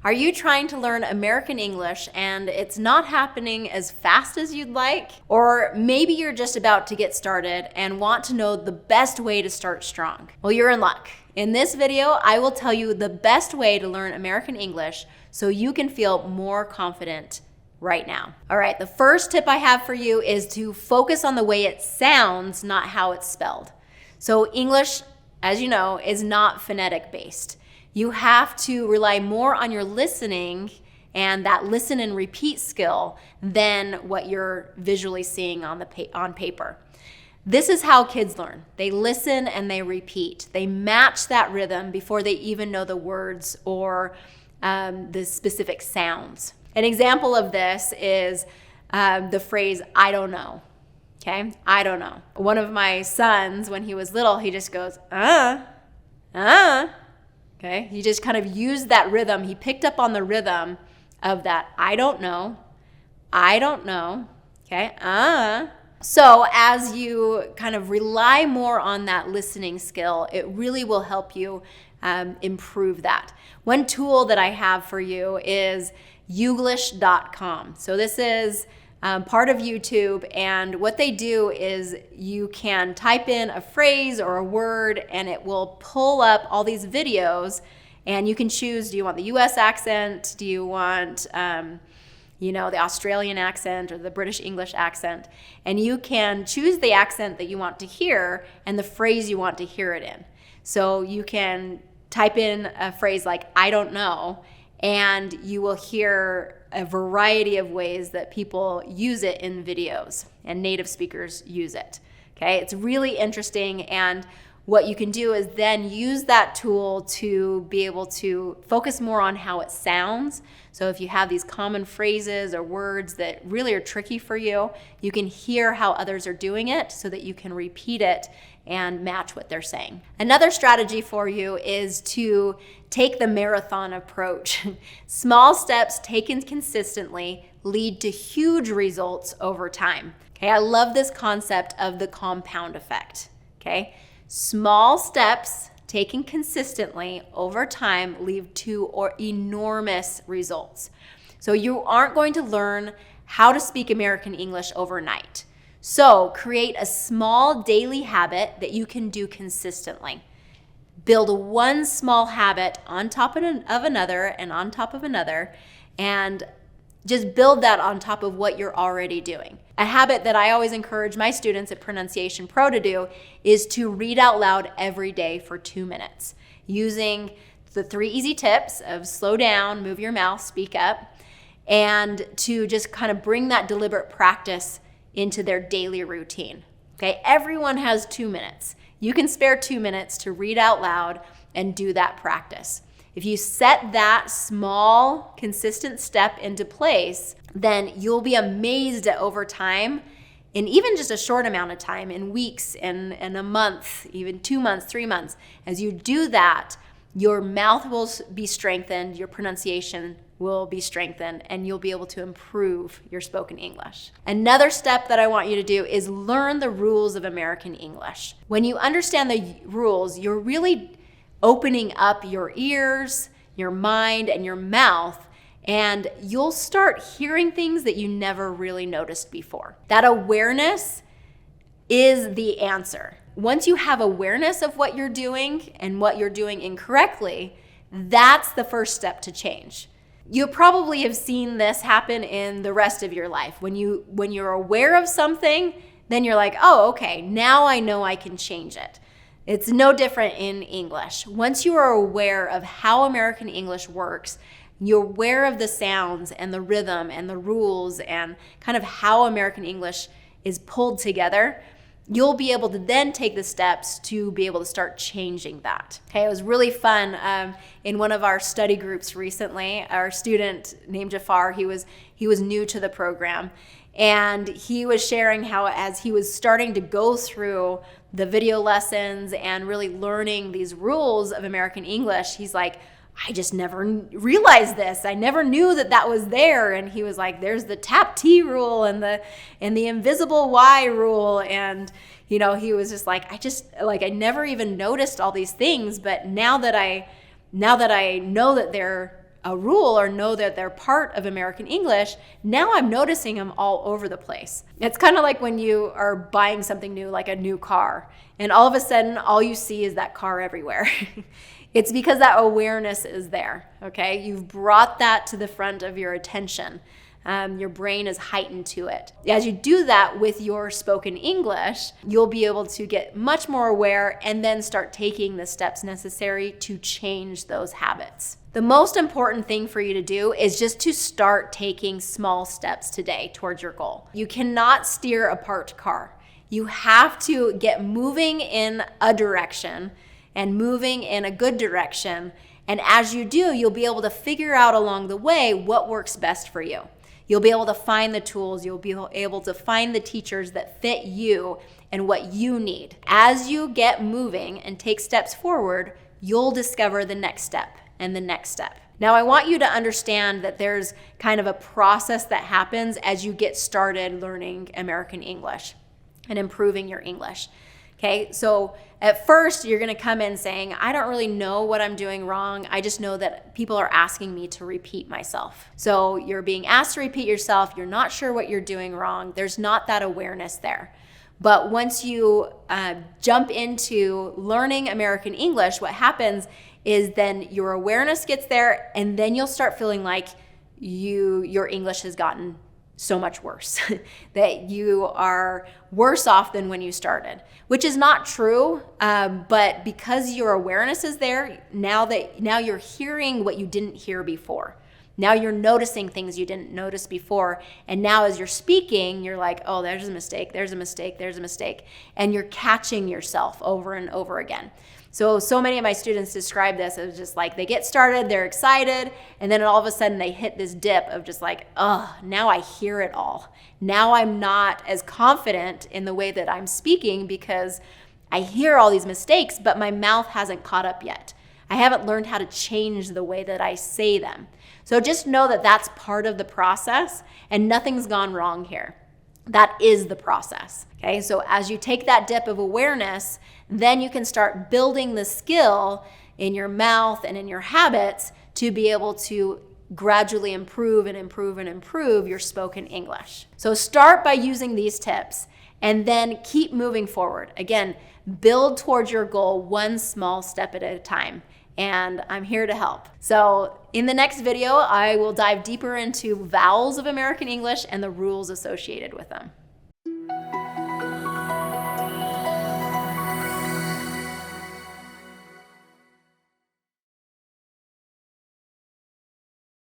Are you trying to learn American English and it's not happening as fast as you'd like? Or maybe you're just about to get started and want to know the best way to start strong? Well, you're in luck. In this video, I will tell you the best way to learn American English so you can feel more confident right now. All right, the first tip I have for you is to focus on the way it sounds, not how it's spelled. So English, as you know, is not phonetic based. You have to rely more on your listening and that listen and repeat skill than what you're visually seeing on paper. This is how kids learn. They listen and they repeat. They match that rhythm before they even know the words or the specific sounds. An example of this is the phrase, I don't know. Okay, I don't know. One of my sons, when he was little, he just goes, Okay, he just kind of used that rhythm. He picked up on the rhythm of that, I don't know, okay, So as you kind of rely more on that listening skill, it really will help you improve that. One tool that I have for you is youglish.com. So this is part of YouTube, and what they do is you can type in a phrase or a word and it will pull up all these videos, and you can choose, do you want the US accent? Do you want the Australian accent or the British English accent? And you can choose the accent that you want to hear and the phrase you want to hear it in. So you can type in a phrase like, I don't know, and you will hear a variety of ways that people use it in videos and native speakers use it. Okay, it's really interesting, and what you can do is then use that tool to be able to focus more on how it sounds. So if you have these common phrases or words that really are tricky for you, you can hear how others are doing it so that you can repeat it and match what they're saying. Another strategy for you is to take the marathon approach. Small steps taken consistently lead to huge results over time. Okay, I love this concept of the compound effect. Okay, small steps taken consistently over time lead to enormous results. So you aren't going to learn how to speak American English overnight. So create a small daily habit that you can do consistently. Build one small habit on top of another and on top of another, and just build that on top of what you're already doing. A habit that I always encourage my students at Pronunciation Pro to do is to read out loud every day for 2 minutes, using the 3 easy tips of slow down, move your mouth, speak up, and to just kind of bring that deliberate practice into their daily routine. Okay, everyone has 2 minutes. You can spare 2 minutes to read out loud and do that practice. If you set that small, consistent step into place, then you'll be amazed at over time, in even just a short amount of time, in weeks, in a month, even 2 months, 3 months. As you do that, your mouth will be strengthened, your pronunciation will be strengthened, and you'll be able to improve your spoken English. Another step that I want you to do is learn the rules of American English. When you understand the rules, you're really opening up your ears, your mind, and your mouth, and you'll start hearing things that you never really noticed before. That awareness is the answer. Once you have awareness of what you're doing and what you're doing incorrectly, that's the first step to change. You probably have seen this happen in the rest of your life. When you're aware of something, then you're like, oh, okay, now I know I can change it. It's no different in English. Once you are aware of how American English works, you're aware of the sounds and the rhythm and the rules and kind of how American English is pulled together, you'll be able to then take the steps to be able to start changing that. Okay, it was really fun. In one of our study groups recently, our student named Jafar, he was new to the program, and he was sharing how as he was starting to go through the video lessons and really learning these rules of American English, he's like, I just never realized this. I never knew that that was there. And he was like, there's the tap T rule and the invisible Y rule. And, you know, he was just like, I never even noticed all these things. But now that I know that they're a rule or know that they're part of American English, now I'm noticing them all over the place. It's kind of like when you are buying something new, like a new car, and all of a sudden, all you see is that car everywhere. It's because that awareness is there, okay? You've brought that to the front of your attention. Your brain is heightened to it. As you do that with your spoken English, you'll be able to get much more aware and then start taking the steps necessary to change those habits. The most important thing for you to do is just to start taking small steps today towards your goal. You cannot steer a parked car. You have to get moving in a direction and moving in a good direction. And as you do, you'll be able to figure out along the way what works best for you. You'll be able to find the tools, you'll be able to find the teachers that fit you and what you need. As you get moving and take steps forward, you'll discover the next step and the next step. Now, I want you to understand that there's kind of a process that happens as you get started learning American English and improving your English. Okay, so at first you're gonna come in saying, I don't really know what I'm doing wrong. I just know that people are asking me to repeat myself. So you're being asked to repeat yourself. You're not sure what you're doing wrong. There's not that awareness there. But once you jump into learning American English, what happens is then your awareness gets there, and then you'll start feeling like your English has gotten so much worse, that you are worse off than when you started, which is not true. But because your awareness is there, now you're hearing what you didn't hear before. Now you're noticing things you didn't notice before. And now as you're speaking, you're like, oh, there's a mistake, there's a mistake, there's a mistake. And you're catching yourself over and over again. So many of my students describe this as just like they get started, they're excited, and then all of a sudden they hit this dip of just like, oh, now I hear it all. Now I'm not as confident in the way that I'm speaking because I hear all these mistakes, but my mouth hasn't caught up yet. I haven't learned how to change the way that I say them. So just know that that's part of the process and nothing's gone wrong here. That is the process, okay? So as you take that dip of awareness, then you can start building the skill in your mouth and in your habits to be able to gradually improve and improve and improve your spoken English. So start by using these tips and then keep moving forward. Again, build towards your goal one small step at a time. And I'm here to help. So in the next video, I will dive deeper into vowels of American English and the rules associated with them.